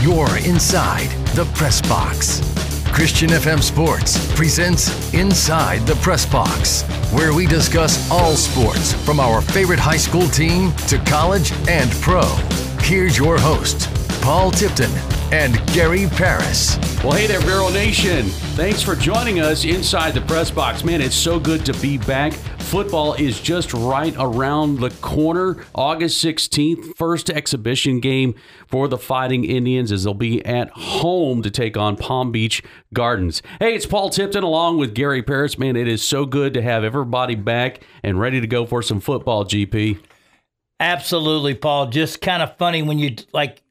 You're inside the press box. Christian FM Sports presents Inside the Press Box, where we discuss all sports from our favorite high school team to college and pro. Here's your hosts, Paul Tipton and Gary Paris. Well, hey there, Vero Nation. Thanks for joining us inside the press box. Man, it's so good to be back. Football is just right around the corner. August 16th, first exhibition game for the Fighting Indians as they'll be at home to take on Palm Beach Gardens. Hey, it's Paul Tipton along with Gary Paris. Man, it is so good to have everybody back and ready to go for some football, GP. Absolutely, Paul. Just kind of funny when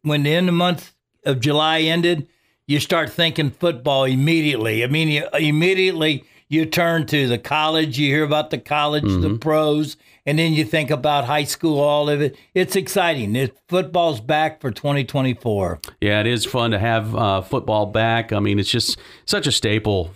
when the end of the month of July ended, you start thinking football immediately. I mean, immediately you turn to the college, you hear about the college, the pros, and then you think about high school, all of it. It's exciting. Football's back for 2024. Yeah, it is fun to have football back. I mean, it's just such a staple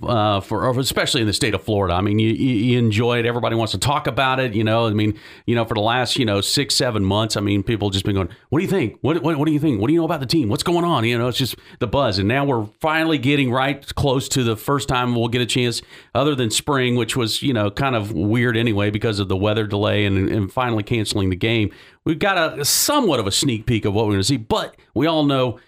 especially in the state of Florida. I mean, you enjoy it. Everybody wants to talk about it. For the last 6-7 months, I mean, people just been going, "What do you think? What do you think? What do you know about the team? What's going on?" It's just the buzz. And now we're finally getting right close to the first time we'll get a chance, other than spring, which was kind of weird anyway because of the weather delay and finally canceling the game. We've got a somewhat of a sneak peek of what we're going to see, but we all know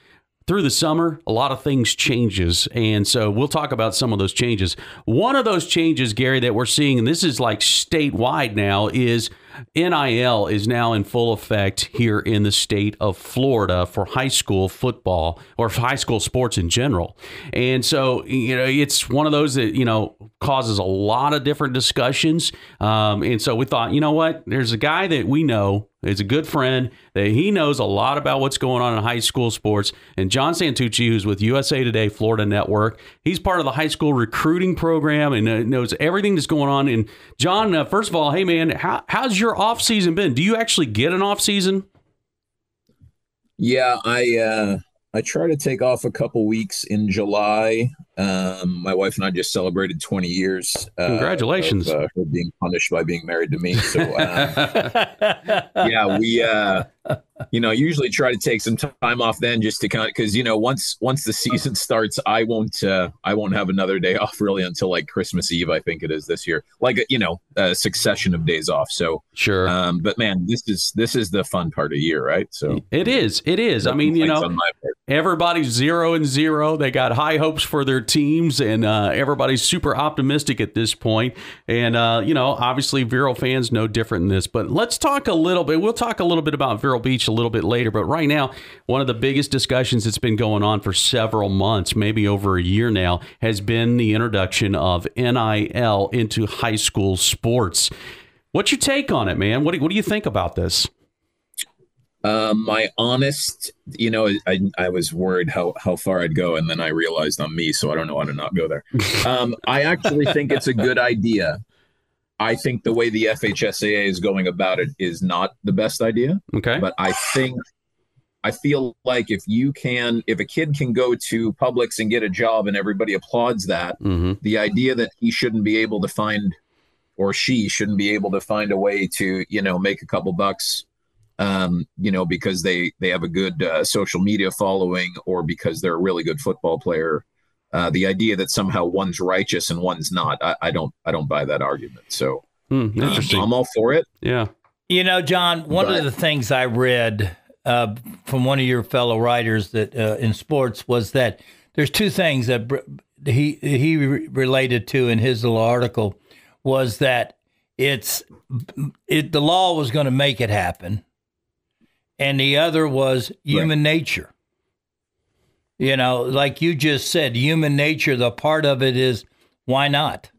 through the summer, a lot of things changes, and so we'll talk about some of those changes. One of those changes, Gary, that we're seeing, and this is like statewide now, is NIL is now in full effect here in the state of Florida for high school football or for high school sports in general. And so, it's one of those that, causes a lot of different discussions. And so we thought, you know what, there's a guy that we know is a good friend, that he knows a lot about what's going on in high school sports. And Jon Santucci, who's with USA Today Florida Network, he's part of the high school recruiting program and knows everything that's going on. And Jon, first of all, hey man, how's your off season been? Do you actually get an off season? Yeah, I try to take off a couple weeks in July. My wife and I just celebrated 20 years. Congratulations. Of her being punished by being married to me. So, yeah, we, usually try to take some time off then just to kind of, because, once the season starts, I won't have another day off really until like Christmas Eve, I think it is this year, like, a succession of days off. So sure. But man, this is the fun part of the year, right? So it is. I mean, everybody's 0-0. They got high hopes for their teams, and everybody's super optimistic at this point. And, obviously Vero fans no different in this. But let's talk a little bit. We'll talk a little bit about Vero Beach a little bit later. But right now, one of the biggest discussions that's been going on for several months, maybe over a year now, has been the introduction of NIL into high school sports. What's your take on it, man? What do you think about this? My honest, I was worried how far I'd go, and then I realized I'm me, so I don't know how to not go there. I actually think it's a good idea. I think the way the FHSAA is going about it is not the best idea. Okay. But I feel like if a kid can go to Publix and get a job and everybody applauds that, the idea that he shouldn't be able to find, or she shouldn't be able to find a way to, make a couple bucks, because they have a good social media following, or because they're a really good football player. The idea that somehow one's righteous and one's not, I don't buy that argument. So interesting. I'm all for it. Yeah. Jon, one of the things I read from one of your fellow writers that in sports was that there's two things that he related to in his little article, was that the law was going to make it happen, and the other was human nature. Like you just said, human nature, the part of it is, why not?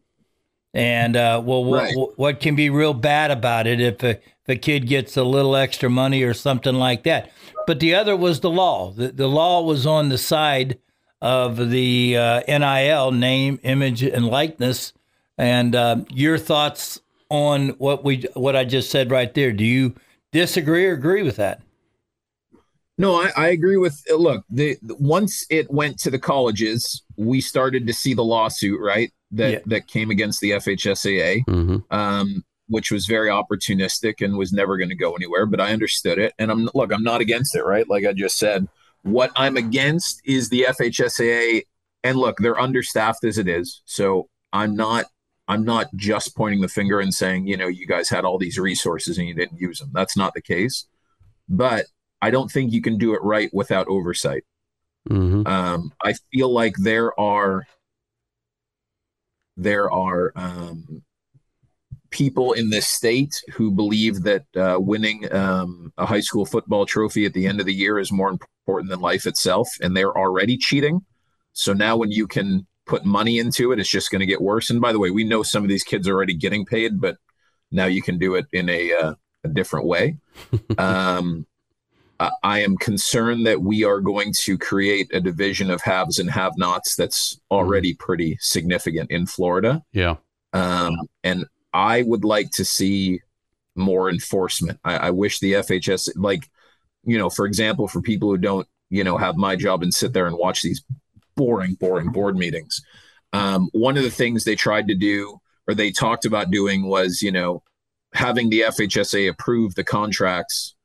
And, what can be real bad about it if a kid gets a little extra money or something like that? But the other was the law. The law was on the side of the NIL, name, image, and likeness. And your thoughts on what I just said right there. Do you disagree or agree with that? No, I agree with. Look, once it went to the colleges, we started to see the lawsuit, right? That came against the FHSAA, which was very opportunistic and was never going to go anywhere. But I understood it, and I'm not against it, right? Like I just said, What I'm against is the FHSAA, and look, they're understaffed as it is. So I'm not just pointing the finger and saying, you guys had all these resources and you didn't use them. That's not the case. But I don't think you can do it right without oversight. Mm-hmm. I feel like there are people in this state who believe that winning a high school football trophy at the end of the year is more important than life itself, and they're already cheating. So now when you can put money into it, it's just going to get worse. And by the way, we know some of these kids are already getting paid, but now you can do it in a different way. I am concerned that we are going to create a division of haves and have-nots that's already pretty significant in Florida. Yeah. And I would like to see more enforcement. I wish the FHS, for example, for people who don't, have my job and sit there and watch these boring board meetings. One of the things they tried to do, or they talked about doing, was, having the FHSA approve the contracts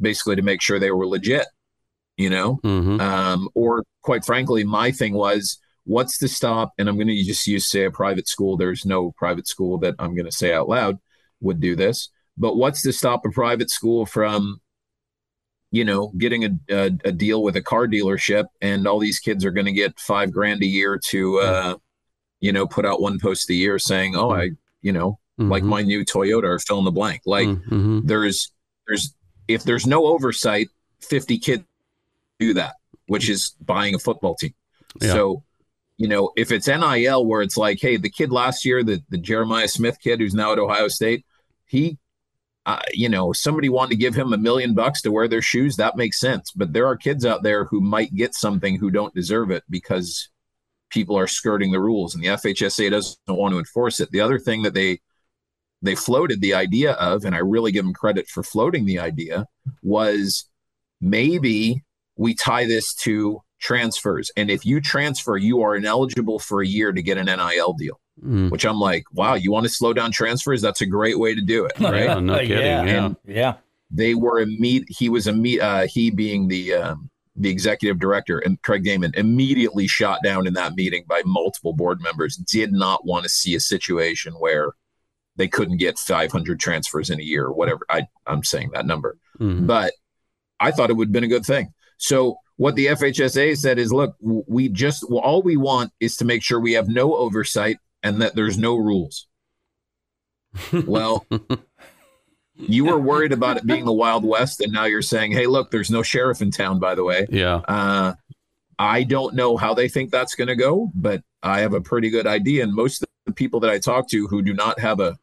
basically to make sure they were legit, Mm-hmm. or quite frankly, my thing was, what's to stop? And I'm going to just say a private school. There's no private school that I'm going to say out loud would do this, but what's to stop a private school from, getting a deal with a car dealership, and all these kids are going to get $5,000 a year to, put out one post a year saying, oh, Mm-hmm. like my new Toyota, or fill in the blank. Like Mm-hmm. if there's no oversight, 50 kids do that, which is buying a football team. Yeah. So, if it's NIL, where it's like, hey, the kid last year, the Jeremiah Smith kid who's now at Ohio State, he, somebody wanted to give him $1 million to wear their shoes. That makes sense. But there are kids out there who might get something who don't deserve it because people are skirting the rules, and the FHSA doesn't want to enforce it. The other thing that they floated the idea of, and I really give them credit for floating the idea, was maybe we tie this to transfers. And if you transfer, you are ineligible for a year to get an NIL deal, which I'm like, wow, you want to slow down transfers? That's a great way to do it. Right? Yeah, no kidding. Yeah. They were he being the executive director, and Craig Damon, immediately shot down in that meeting by multiple board members, did not want to see a situation where they couldn't get 500 transfers in a year or whatever. I'm saying that number, but I thought it would have been a good thing. So what the FHSA said is, look, all we want is to make sure we have no oversight and that there's no rules. Well, you were worried about it being the Wild West, and now you're saying, hey, look, there's no sheriff in town, by the way. Yeah. I don't know how they think that's going to go, but I have a pretty good idea. And most of the people that I talk to who do not have a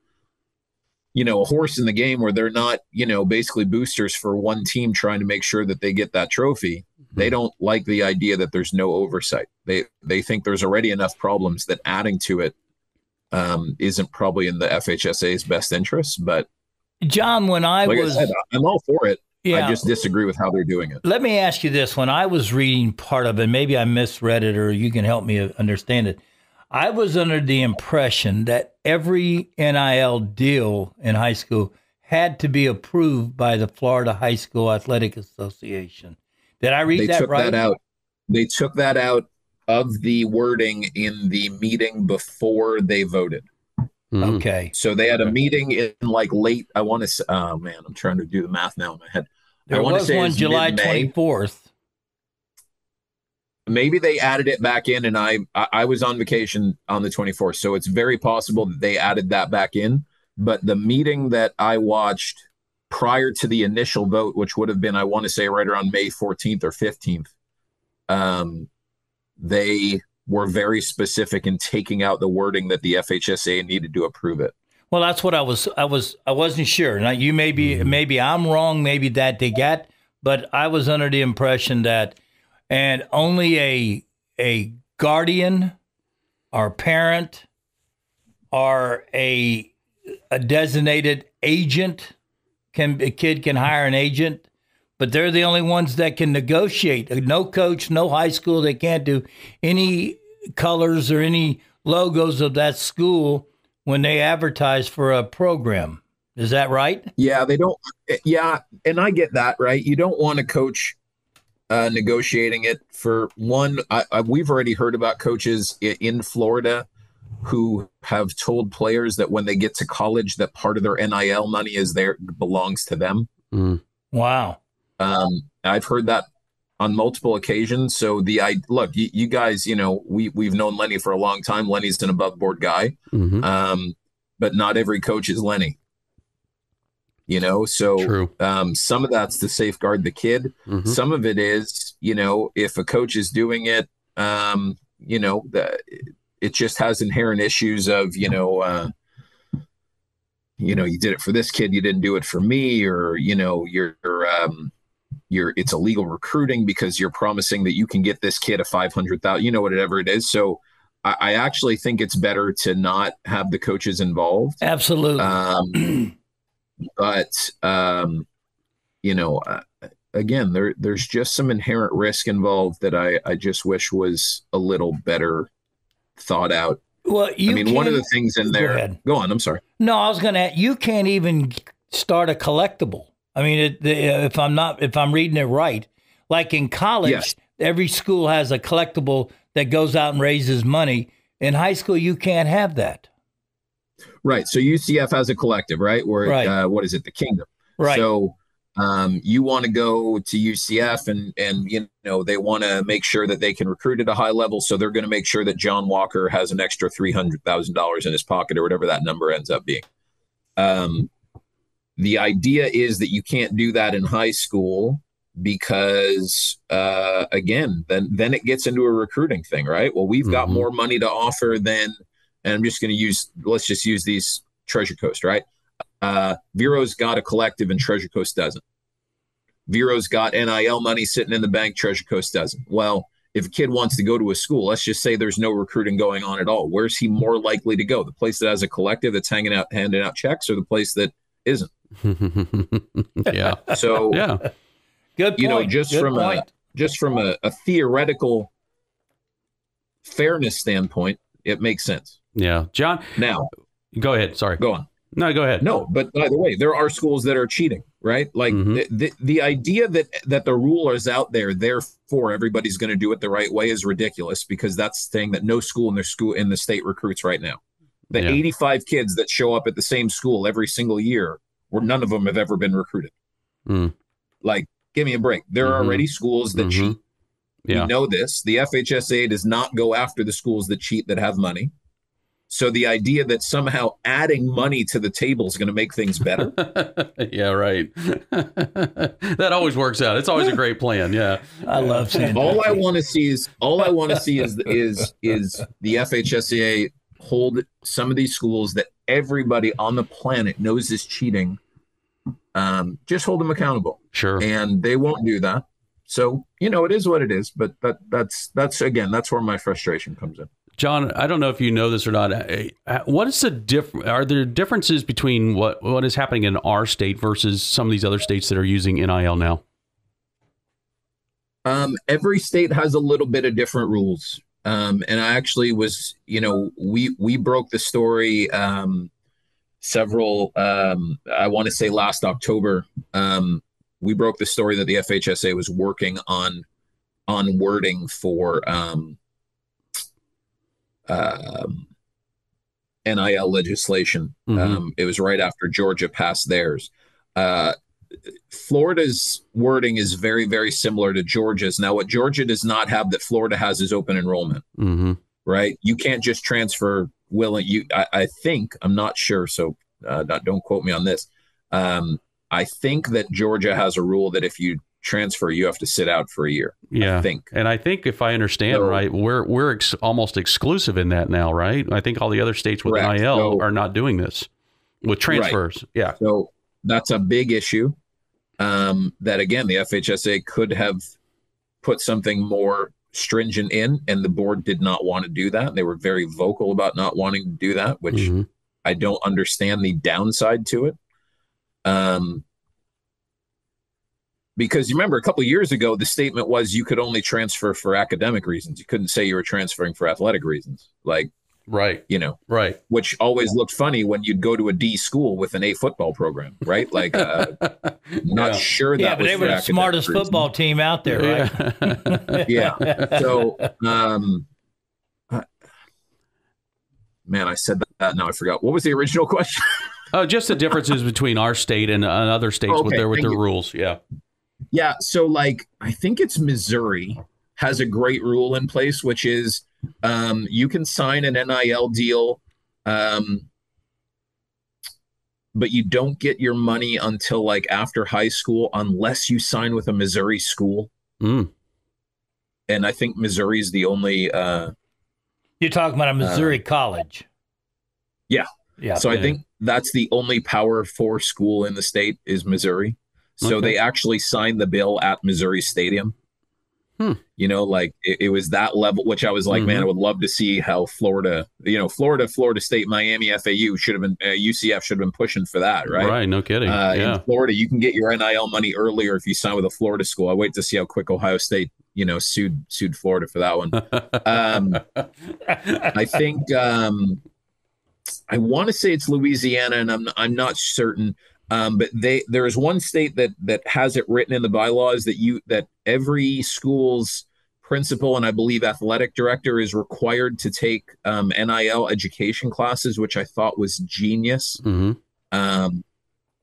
horse in the game, where they're not, basically boosters for one team trying to make sure that they get that trophy, they don't like the idea that there's no oversight. They think there's already enough problems that adding to it isn't probably in the FHSA's best interest. But John, when I said, I'm all for it. Yeah. I just disagree with how they're doing it. Let me ask you this. When I was reading part of it, maybe I misread it, or you can help me understand it. I was under the impression that every NIL deal in high school had to be approved by the Florida High School Athletic Association. Did I read that right? They took that out of the wording in the meeting before they voted. Okay. So they had a meeting in late, I want to say, oh man, I'm trying to do the math now in my head. There was one July 24th. Maybe they added it back in, and I was on vacation on the 24th, so it's very possible that they added that back in. But the meeting that I watched prior to the initial vote, which would have been, I want to say, right around May 14th or 15th, they were very specific in taking out the wording that the FHSA needed to approve it. Well, that's what I wasn't sure. Now, you maybe I'm wrong, maybe that they got, but I was under the impression that, and only a guardian or parent or a designated agent a kid can hire an agent, but they're the only ones that can negotiate. No coach, no high school, they can't do any colors or any logos of that school when they advertise for a program. Is that right? Yeah, they don't. Yeah, and I get that, right? You don't want to coach negotiating it for one. We've already heard about coaches in Florida who have told players that when they get to college, that part of their NIL money belongs to them. Wow. I've heard that on multiple occasions. So look, you guys, we've known Lenny for a long time. Lenny's an above board guy, but not every coach is Lenny. So some of that's to safeguard the kid. Some of it is, if a coach is doing it, it just has inherent issues of, you did it for this kid, you didn't do it for me, or, it's illegal recruiting because you're promising that you can get this kid a 500,000, whatever it is. So I actually think it's better to not have the coaches involved. Absolutely. But, again, there's just some inherent risk involved that I just wish was a little better thought out. Well, one of the things in there. Go on. I'm sorry. No, I was going to. You can't even start a collectible. I mean, if I'm reading it right, like in college, yes, every school has a collectible that goes out and raises money. In high school, you can't have that. Right. So UCF has a collective, right? Where right. What is it? The Kingdom. Right. So you want to go to UCF and they want to make sure that they can recruit at a high level. So they're going to make sure that John Walker has an extra $300,000 in his pocket or whatever that number ends up being. The idea is that you can't do that in high school because, again, then it gets into a recruiting thing, right? Well, we've got more money to offer than, and I'm just going to let's just use these Treasure Coast, right? Vero's got a collective and Treasure Coast doesn't. Vero's got NIL money sitting in the bank, Treasure Coast doesn't. Well, if a kid wants to go to a school, let's just say there's no recruiting going on at all. Where's he more likely to go? The place that has a collective that's handing out checks, or the place that isn't? Yeah. So yeah. Good point. Just from a theoretical fairness standpoint, it makes sense. Yeah. John, now go ahead. Sorry. Go on. No, go ahead. No, but by the way, there are schools that are cheating, right? Like the idea that the rule is out there, therefore everybody's going to do it the right way is ridiculous, because that's saying that no school in the state recruits right now. The 85 kids that show up at the same school every single year, where none of them have ever been recruited. Like, give me a break. There are already schools that cheat. Yeah. We know this. The FHSA does not go after the schools that cheat, that have money. So the idea that somehow adding money to the table is going to make things better. Yeah, right. That always works out. It's always a great plan. Yeah. I love saying all I want to see is the FHSA hold some of these schools that everybody on the planet knows is cheating. Just hold them accountable. Sure. And they won't do that. So, it is what it is, but that's where my frustration comes in. John, I don't know if you know this or not. What is are there differences between what is happening in our state versus some of these other states that are using NIL now? Every state has a little bit of different rules. And I actually was, we broke the story I want to say last October. We broke the story that the FHSA was working on wording for NIL legislation. It was right after Georgia passed theirs. Florida's wording is very, very similar to Georgia's. Now, what Georgia does not have that Florida has is open enrollment, right? You can't just transfer I think, I'm not sure, so don't quote me on this. I think that Georgia has a rule that if you transfer, you have to sit out for a year. Yeah, I think. And I think if I understand right, we're almost exclusive in that now, right? I think all the other states with NIL are not doing this with transfers. Right. Yeah. So that's a big issue. That again, the FHSA could have put something more stringent in, and the board did not want to do that. They were very vocal about not wanting to do that, which I don't understand the downside to it. Because you remember a couple of years ago, the statement was you could only transfer for academic reasons. You couldn't say you were transferring for athletic reasons. Like, Right. Right. Which always looked funny when you'd go to a D school with an A football program, right? Like, not sure that but they were the smartest football team out there, right? Yeah. So, man, I said that. Now I forgot. What was the original question? Oh, just the differences between our state and other states with their rules. Yeah. Yeah. So, like, I think it's Missouri has a great rule in place, which is you can sign an NIL deal, but you don't get your money until like after high school unless you sign with a Missouri school. And I think Missouri is the only. You're talking about a Missouri college. Yeah. Yeah. So I think that's the only Power 4 school in the state is Missouri. So they actually signed the bill at Missouri Stadium. You know, like it was that level, which I was like, man, I would love to see how Florida State, Miami, FAU should have been, UCF should have been pushing for that, right? Right, no kidding. In Florida, you can get your NIL money earlier if you sign with a Florida school. I wait to see how quick Ohio State, sued Florida for that one. I think I want to say it's Louisiana, and I'm not certain. But there is one state that has it written in the bylaws that every school's principal and I believe athletic director is required to take NIL education classes, which I thought was genius.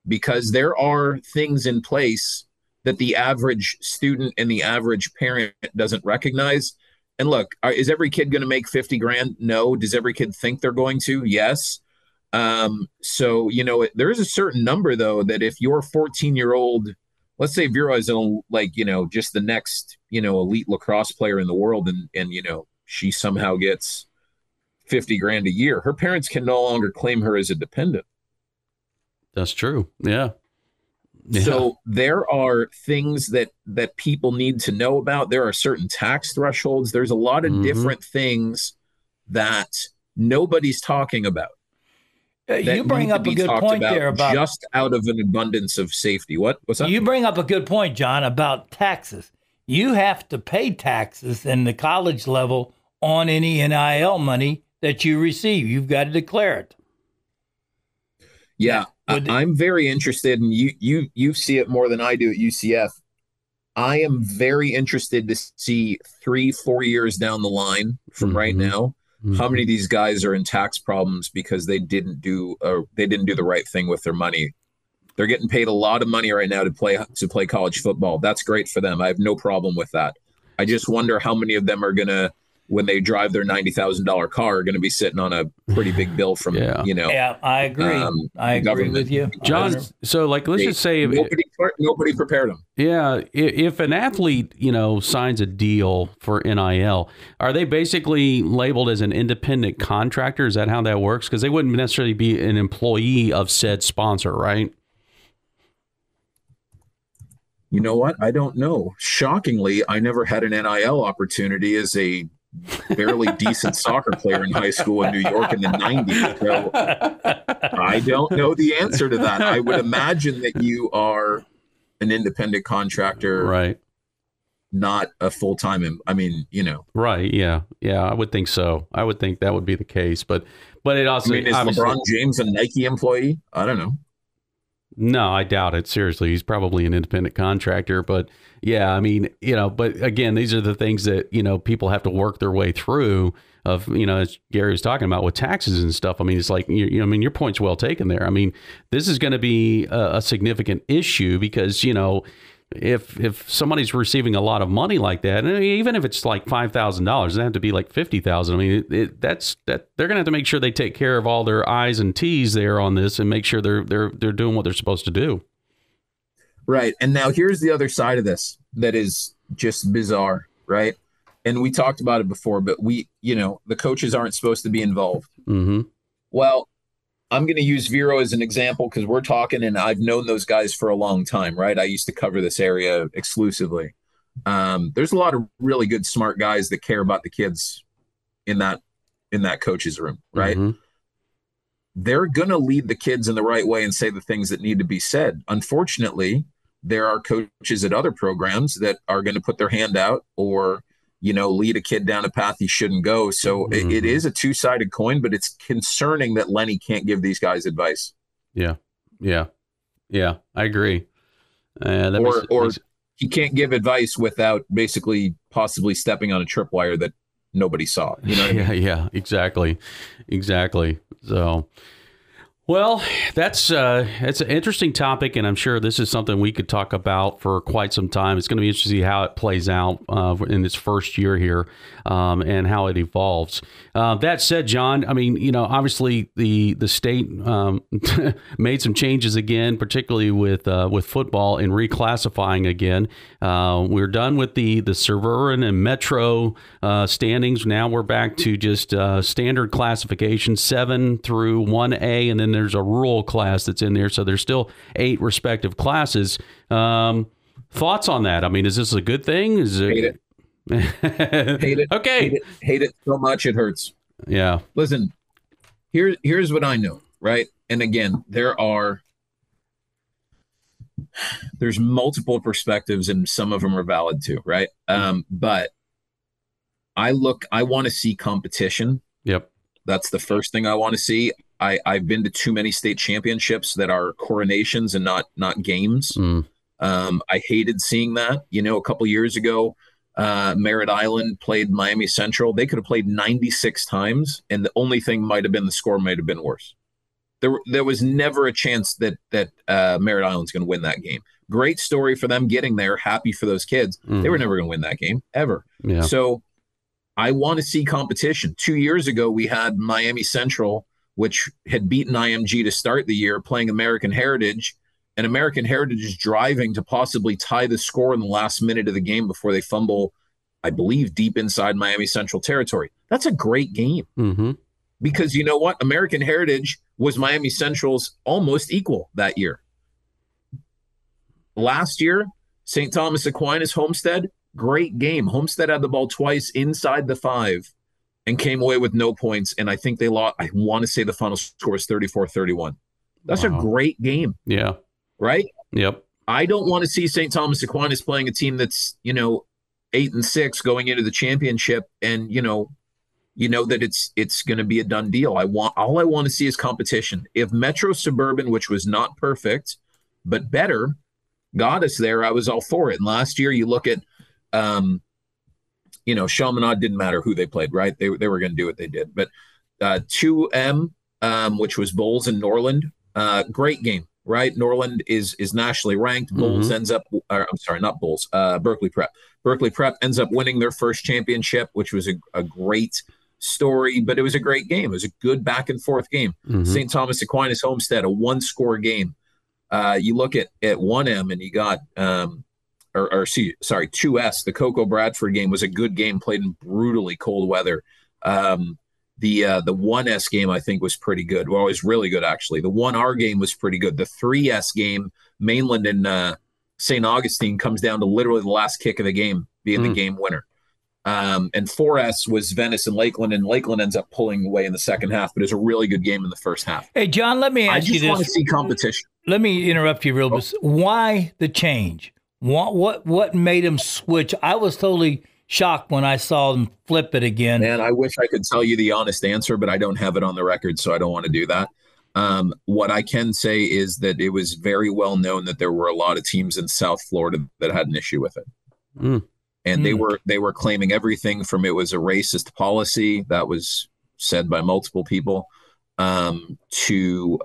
Because there are things in place that the average student and the average parent doesn't recognize. And look, is every kid going to make 50 grand? No. Does every kid think they're going to? Yes. So, there is a certain number though, that if your 14-year-old, let's say Vero is just the next, elite lacrosse player in the world and she somehow gets 50 grand a year, her parents can no longer claim her as a dependent. That's true. Yeah. So there are things that people need to know about. There are certain tax thresholds. There's a lot of different things that nobody's talking about. You bring up a good point there about just out of an abundance of safety. What's that? You bring up a good point, John, about taxes. You have to pay taxes in the college level on any NIL money that you receive. You've got to declare it. Yeah, I'm very interested, and you see it more than I do at UCF. I am very interested to see 3-4 years down the line from right now. How many of these guys are in tax problems because they didn't do the right thing with their money? They're getting paid a lot of money right now to play college football. That's great for them. I have no problem with that. I just wonder how many of them are gonna, when they drive their $90,000 car, are going to be sitting on a pretty big bill from Yeah, I agree. I agree with you, John. So, let's just say nobody prepared them. Yeah, if an athlete signs a deal for NIL, are they basically labeled as an independent contractor? Is that how that works? Because they wouldn't necessarily be an employee of said sponsor, right? You know what? I don't know. Shockingly, I never had an NIL opportunity as a barely decent soccer player in high school in New York in the 90s. So I don't know the answer to that. I would imagine that you are an independent contractor, right? Not a full-time. Right. Yeah. I would think so. I would think that would be the case, but it also. Is LeBron James a Nike employee? I don't know. No, I doubt it. Seriously, he's probably an independent contractor. But yeah, but again, these are the things that, people have to work their way through of, as Gary was talking about with taxes and stuff. It's like, your point's well taken there. This is going to be a significant issue because, if somebody's receiving a lot of money like that, and even if it's like $5,000, it doesn't have to be like $50,000. They're going to have to make sure they take care of all their I's and T's there on this and make sure they're doing what they're supposed to do. Right. And now here's the other side of this that is just bizarre, right? And we talked about it before, but the coaches aren't supposed to be involved. Well, I'm going to use Vero as an example because we're talking, and I've known those guys for a long time, right? I used to cover this area exclusively. There's a lot of really good, smart guys that care about the kids in that coach's room, right? They're going to lead the kids in the right way and say the things that need to be said. Unfortunately, there are coaches at other programs that are going to put their hand out or lead a kid down a path he shouldn't go. So it is a two-sided coin, but it's concerning that Lenny can't give these guys advice. Yeah. I agree. Or he can't give advice without basically possibly stepping on a tripwire that nobody saw. You know what I mean? Yeah, exactly. So, well, that's an interesting topic, and I'm sure this is something we could talk about for quite some time. It's going to be interesting to see how it plays out in its first year here, and how it evolves. That said, John, I mean, obviously the state made some changes again, particularly with football and reclassifying again. We're done with the suburban and metro standings. Now we're back to just standard classification, 7 through 1A, and then there's a rural class that's in there. So there's still 8 respective classes. Thoughts on that? I mean, is this a good thing? Hate it. Hate it. Okay. Hate it so much it hurts. Yeah. Listen, here's what I know, right? And again, there's multiple perspectives, and some of them are valid too, right? But I want to see competition. Yep. That's the first thing I want to see. I've been to too many state championships that are coronations and not games. I hated seeing that. A couple years ago, Merritt Island played Miami Central. They could have played 96 times, and the only thing might have been the score might have been worse. There was never a chance that Merritt Island's going to win that game. Great story for them getting there. Happy for those kids. They were never going to win that game ever. Yeah. So I want to see competition. 2 years ago, we had Miami Central, which had beaten IMG to start the year, playing American Heritage. And American Heritage is driving to possibly tie the score in the last minute of the game before they fumble, I believe, deep inside Miami Central territory. That's a great game. Because you know what? American Heritage was Miami Central's almost equal that year. Last year, St. Thomas Aquinas, Homestead, great game. Homestead had the ball twice inside the 5 and came away with no points. And I think they lost. I want to say the final score is 34-31. That's a great game. Yeah. Right? Yep. I don't want to see St. Thomas Aquinas playing a team that's, 8-6 going into the championship, and that it's going to be a done deal. All I want to see is competition. If Metro Suburban, which was not perfect but better, got us there, I was all for it. And last year, you look at, Chaminade, didn't matter who they played, right? They were going to do what they did. But 2M, which was Bowles and Norland, great game. Right, Norland is nationally ranked. Bowles ends up, not Bowles, Berkeley Prep. Berkeley Prep ends up winning their first championship, which was a great story, but it was a great game. It was a good back and forth game. St. Thomas Aquinas Homestead, a 1-score game. You look at 1M and you got, 2S. The Cocoa Bradford game was a good game played in brutally cold weather. The 1S game, I think, was pretty good. Well, it was really good, actually. The 1R game was pretty good. The 3S game, Mainland and St. Augustine, comes down to literally the last kick of the game being the game winner. And 4S was Venice and Lakeland ends up pulling away in the second half, but it was a really good game in the first half. Hey, John, let me ask you this. I just want to see competition. Let me interrupt you real bit. Why the change? What made them switch? I was totally shocked when I saw them flip it again. And I wish I could tell you the honest answer, but I don't have it on the record, so I don't want to do that. What I can say is that it was very well known that there were a lot of teams in South Florida that had an issue with it. And they were claiming everything from it was a racist policy that was said by multiple people to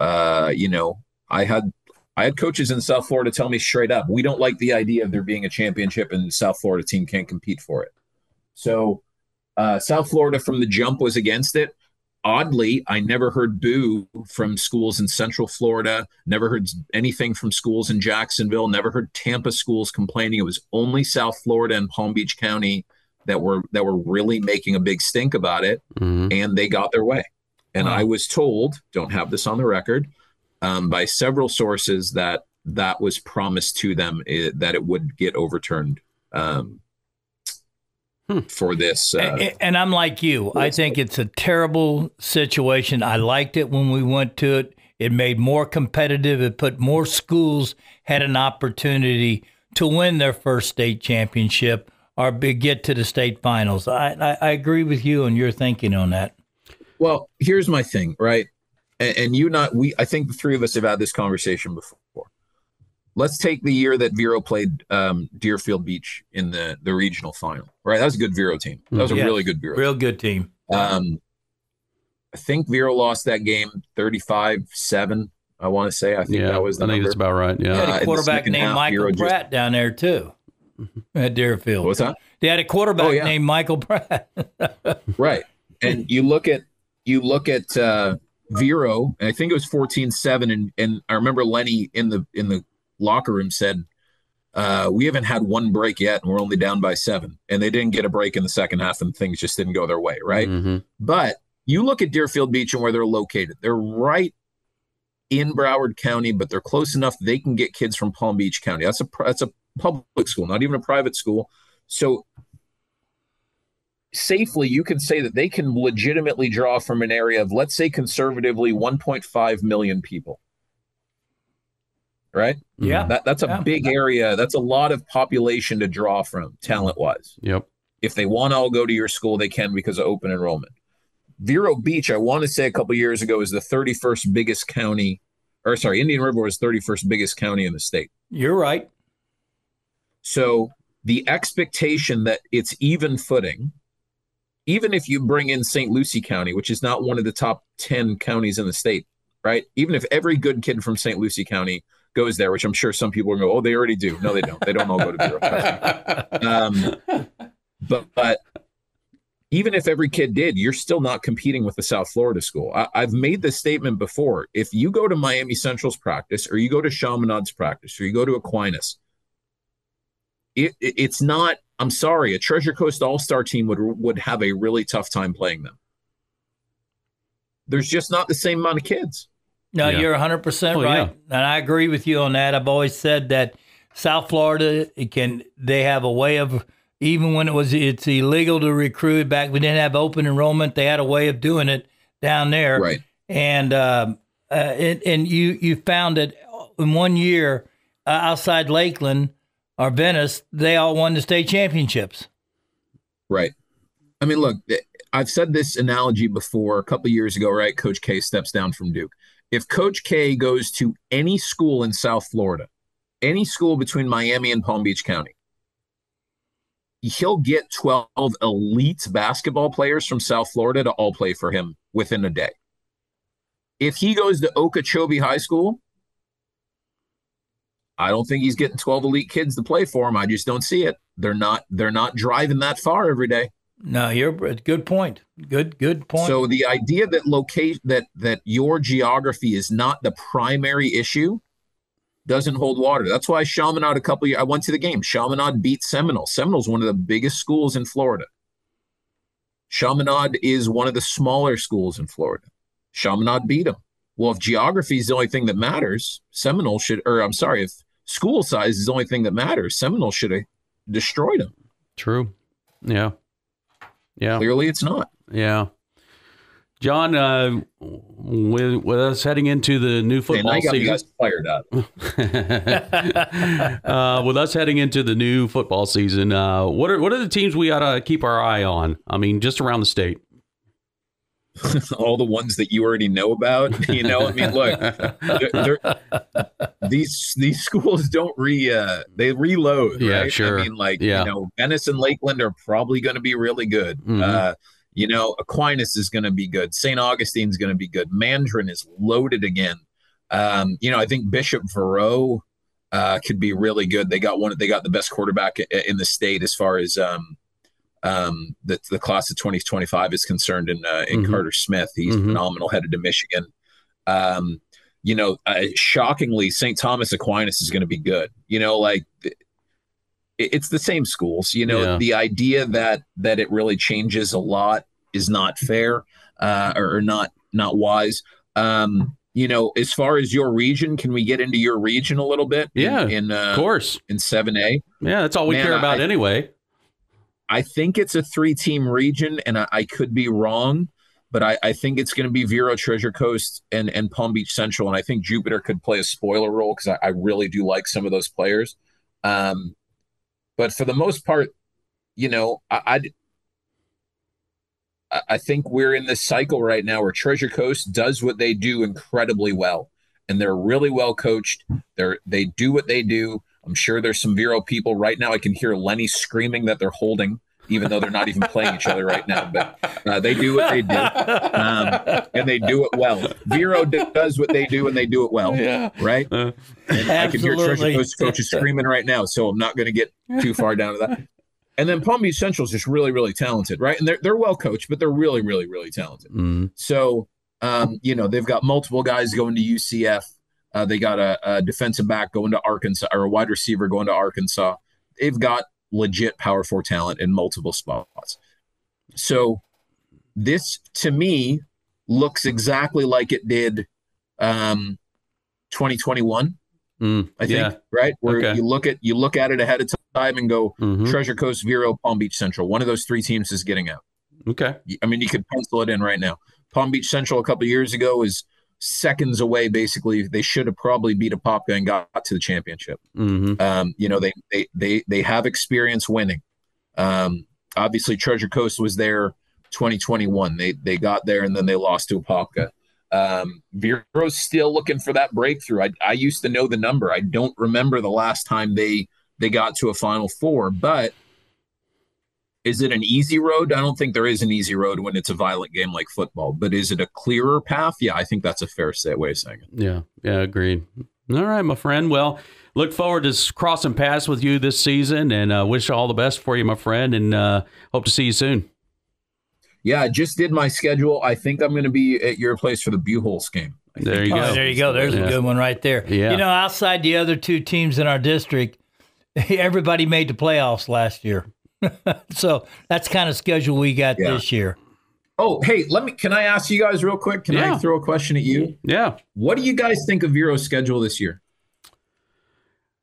I had coaches in South Florida tell me straight up, we don't like the idea of there being a championship and the South Florida team can't compete for it. So South Florida from the jump was against it. Oddly, I never heard boo from schools in Central Florida, never heard anything from schools in Jacksonville, never heard Tampa schools complaining. It was only South Florida and Palm Beach County that were really making a big stink about it, and they got their way. And I was told, don't have this on the record, by several sources that was promised to them that it would get overturned for this. And I'm like you. I think it's a terrible situation. I liked it when we went to it. It made more competitive. It put more schools had an opportunity to win their first state championship. get to the state finals. I agree with you and your thinking on that. Well, here's my thing, right? And I think the three of us have had this conversation before. Let's take the year that Vero played Deerfield Beach in the regional final, right? That was a good Vero team. That was a really good Vero. Real good team. I think Vero lost that game 35-7. I want to say. I think that was the number. That's about right. Yeah. They had a quarterback named Michael Pratt down there too at Deerfield. What's that? They had a quarterback named Michael Pratt. Right. And you look at Vero, and I think it was 14-7, and I remember Lenny in the locker room said, we haven't had one break yet, and we're only down by 7. And they didn't get a break in the second half, and things just didn't go their way, right? Mm-hmm. But you look at Deerfield Beach and where they're located. They're right in Broward County, but they're close enough they can get kids from Palm Beach County. That's a public school, not even a private school. So safely, you can say that they can legitimately draw from an area of, let's say conservatively, 1.5 million people. Right? Yeah. That's a big area. That's a lot of population to draw from, talent-wise. Yep. If they want to all go to your school, they can because of open enrollment. Vero Beach, I want to say a couple years ago, is the 31st biggest county, Indian River was 31st biggest county in the state. You're right. So the expectation that it's even footing, even if you bring in St. Lucie County, which is not one of the top 10 counties in the state, right? Even if every good kid from St. Lucie County goes there, which I'm sure some people are going to go, oh, they already do. No, they don't. They don't all go to Vero. But even if every kid did, you're still not competing with the South Florida school. I've made this statement before. If you go to Miami Central's practice, or you go to Chaminade's practice, or you go to Aquinas, it's not, I'm sorry, a Treasure Coast All-Star team would have a really tough time playing them. There's just not the same amount of kids. No, you're 100% right. Yeah. And I agree with you on that. I've always said that South Florida, they have a way of, even when it's illegal to recruit back, we didn't have open enrollment. They had a way of doing it down there. Right. And you found that in 1 year outside Lakeland or Venice, they all won the state championships. Right. I mean, look, I've said this analogy before a couple of years ago, right? Coach K steps down from Duke. If Coach K goes to any school in South Florida, any school between Miami and Palm Beach County, he'll get 12 elite basketball players from South Florida to all play for him within a day. If he goes to Okeechobee High School, I don't think he's getting 12 elite kids to play for him. I just don't see it. They're not driving that far every day. No, you're good point. Good point. So the idea that that your geography is not the primary issue doesn't hold water. That's why Chaminade I went to the game. Chaminade beat Seminole. Seminole's one of the biggest schools in Florida. Chaminade is one of the smaller schools in Florida. Chaminade beat them. Well, if geography is the only thing that matters, if school size is the only thing that matters, Seminole should have destroyed them. True. Yeah. Yeah. Clearly it's not. Yeah. John, with us heading into the new football season, you guys fired up. With us heading into the new football season, what are the teams we ought to keep our eye on? I mean, just around the state. All the ones that you already know about. I mean, look, these schools don't they reload. Yeah, right? sure. I mean, Venice and Lakeland are probably going to be really good. Mm-hmm. Aquinas is going to be good. St. Augustine's going to be good. Mandarin is loaded again. I think Bishop Vero could be really good. They got the best quarterback in the state as far as the class of 2025 is concerned in mm-hmm. Carter Smith. He's mm-hmm. phenomenal, headed to Michigan. Shockingly, St. Thomas Aquinas is going to be good. It's the same schools. The idea that it really changes a lot is not fair or not wise. As far as your region, can we get into your region a little bit? Yeah, of course. In 7A. Yeah, that's all we care about anyway. I think it's a 3-team region, and I could be wrong, but I think it's going to be Vero, Treasure Coast, and Palm Beach Central, and I think Jupiter could play a spoiler role because I really do like some of those players. But for the most part, I think we're in this cycle right now where Treasure Coast does what they do incredibly well, and they're really well coached. They do what they do. I'm sure there's some Vero people right now. I can hear Lenny screaming that they're holding, even though they're not even playing each other right now. But they do what they do, and they do it well. Vero does what they do, and they do it well, right? And I can hear Treasure Coast coaches screaming right now, so I'm not going to get too far down to that. And then Palm Beach Central is just really, really talented, right? And they're well coached, but they're really, really, really talented. Mm-hmm. So, they've got multiple guys going to UCF. They got a defensive back going to Arkansas, or a wide receiver going to Arkansas. They've got legit Power 4 talent in multiple spots. So this, to me, looks exactly like it did 2021. I think, right? Where you look at it ahead of time and go, Treasure Coast, Vero, Palm Beach Central. One of those three teams is getting out. Okay. I mean, you could pencil it in right now. Palm Beach Central a couple of years ago is seconds away. Basically, they should have probably beat Apopka and got to the championship. They have experience winning. Obviously, Treasure Coast was there 2021. They got there and then they lost to Apopka. Vero's still looking for that breakthrough. I used to know the number. I don't remember the last time they got to a Final Four, but is it an easy road? I don't think there is an easy road when it's a violent game like football, but is it a clearer path? Yeah, I think that's a fair way of saying it. Yeah, agreed. All right, my friend. Well, look forward to crossing paths with you this season, and wish all the best for you, my friend, and hope to see you soon. Yeah, I just did my schedule. I think I'm going to be at your place for the Buchholz game. There you go. There you go. There's a good one right there. Yeah. Outside the other two teams in our district, everybody made the playoffs last year. So that's kind of schedule we got this year. Oh, hey, can I ask you guys real quick? Can I throw a question at you? Yeah. What do you guys think of Vero's schedule this year?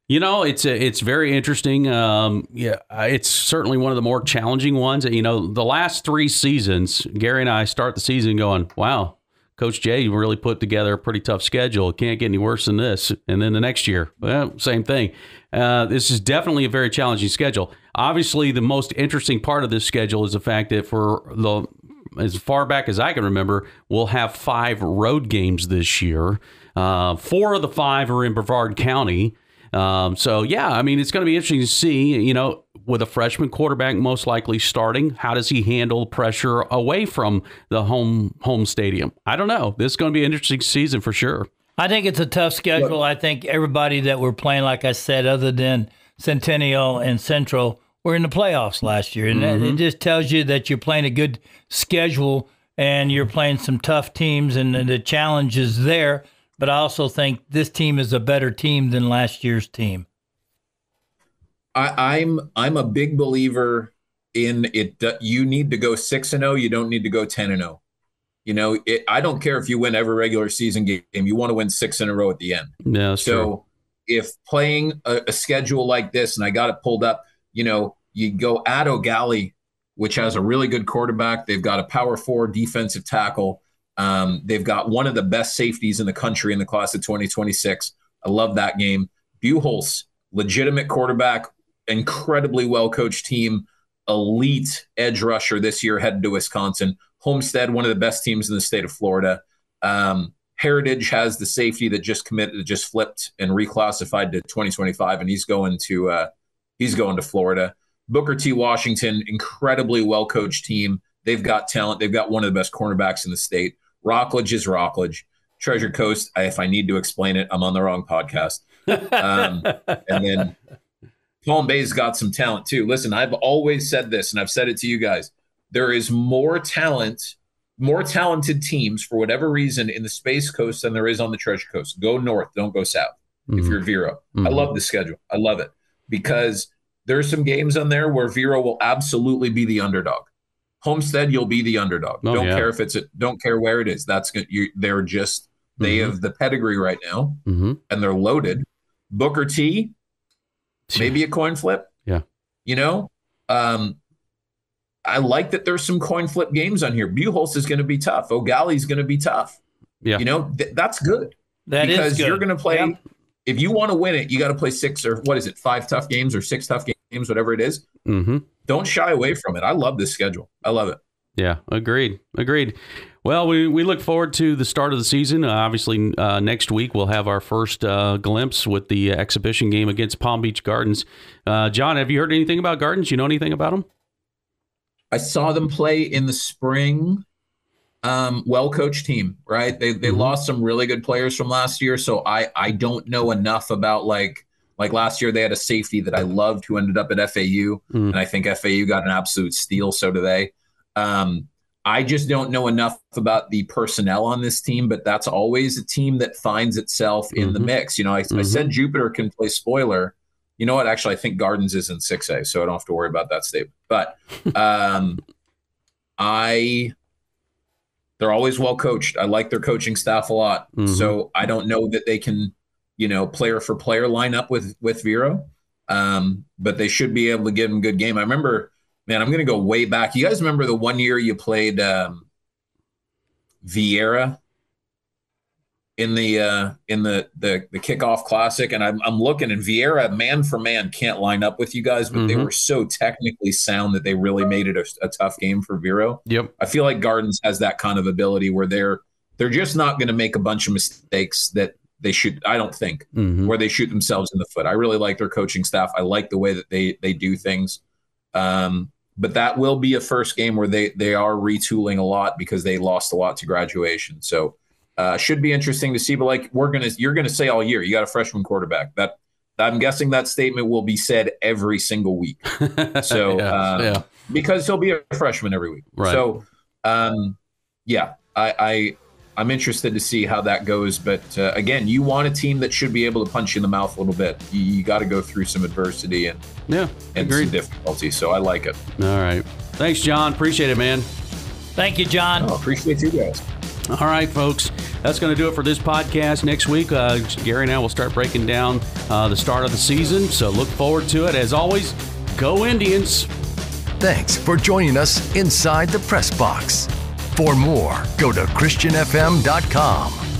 It's very interesting. It's certainly one of the more challenging ones. The last three seasons, Gary and I start the season going, wow, Coach Jay really put together a pretty tough schedule. It can't get any worse than this. And then the next year, well, same thing. This is definitely a very challenging schedule. Obviously, the most interesting part of this schedule is the fact that as far back as I can remember, we'll have 5 road games this year. 4 of the 5 are in Brevard County. It's going to be interesting to see, with a freshman quarterback most likely starting, how does he handle pressure away from the home stadium? I don't know. This is going to be an interesting season for sure. I think it's a tough schedule. I think everybody that we're playing, like I said, other than Centennial and Central, were in the playoffs last year. And it just tells you that you're playing a good schedule and you're playing some tough teams and the challenge is there. But I also think this team is a better team than last year's team. I'm a big believer in it. You need to go 6-0. You don't need to go 10-0. I don't care if you win every regular season game. You want to win 6 in a row at the end. Yeah, so true. If playing a schedule like this, and I got it pulled up, you go at O'Galley, which has a really good quarterback. They've got a Power 4 defensive tackle. They've got one of the best safeties in the country in the class of 2026. I love that game. Buchholz, legitimate quarterback, incredibly well-coached team, elite edge rusher this year headed to Wisconsin. Homestead, one of the best teams in the state of Florida. Heritage has the safety that just flipped and reclassified to 2025, and he's going to Florida. Booker T. Washington, incredibly well-coached team. They've got talent. They've got one of the best cornerbacks in the state. Rockledge is Rockledge. Treasure Coast, if I need to explain it, I'm on the wrong podcast. And then Palm Bay's got some talent too. Listen, I've always said this, and I've said it to you guys. There is more talented teams for whatever reason in the Space Coast than there is on the Treasure Coast. Go north, don't go south. If you're Vero. I love the schedule. I love it because there's some games on there where Vero will absolutely be the underdog. Homestead, you'll be the underdog. Don't care where it is. That's good. They have the pedigree right now, and they're loaded. Booker T, maybe a coin flip. Yeah, I like that there's some coin flip games on here. Buchholz is going to be tough. O'Galley's going to be tough. Yeah, that's good. Because you're going to play. if you want to win it, you got to play 5 tough games or 6 tough games, whatever it is. Mm-hmm. Don't shy away from it. I love this schedule. I love it. Yeah, agreed. Well, we look forward to the start of the season. Obviously, next week we'll have our first glimpse with the exhibition game against Palm Beach Gardens. John, have you heard anything about Gardens? You know anything about them? I saw them play in the spring. Well-coached team, right? They lost some really good players from last year, so I don't know enough about like last year they had a safety that I loved who ended up at FAU, and I think FAU got an absolute steal. So do they. I just don't know enough about the personnel on this team, but that's always a team that finds itself in the mix. You know, I said Jupiter can play spoiler. You know what? Actually, I think Gardens is in 6A, so I don't have to worry about that statement. But they're always well coached. I like their coaching staff a lot. So I don't know that they can, player for player line up with Vero, but they should be able to give them a good game. I remember. Man, I'm going to go way back. You guys remember the one year you played Vieira in the kickoff classic, and I'm looking, and Vieira man for man can't line up with you guys, but they were so technically sound that they really made it a tough game for Vero. Yep. I feel like Gardens has that kind of ability where they're just not going to make a bunch of mistakes that they should. I don't think where they shoot themselves in the foot. I really like their coaching staff. I like the way that they do things. But that will be a first game where they are retooling a lot because they lost a lot to graduation. So should be interesting to see. But like you're gonna say all year, you got a freshman quarterback. That I'm guessing that statement will be said every single week. So because he'll be a freshman every week. Right. So I'm interested to see how that goes. But again, you want a team that should be able to punch you in the mouth a little bit. You got to go through some adversity and some difficulty. So I like it. All right. Thanks, John. Appreciate it, man. Thank you, John. Appreciate you guys. All right, folks. That's going to do it for this podcast. Next week, Gary and I will start breaking down the start of the season. So look forward to it. As always, go Indians. Thanks for joining us inside the press box. For more, go to ChristianFM.com.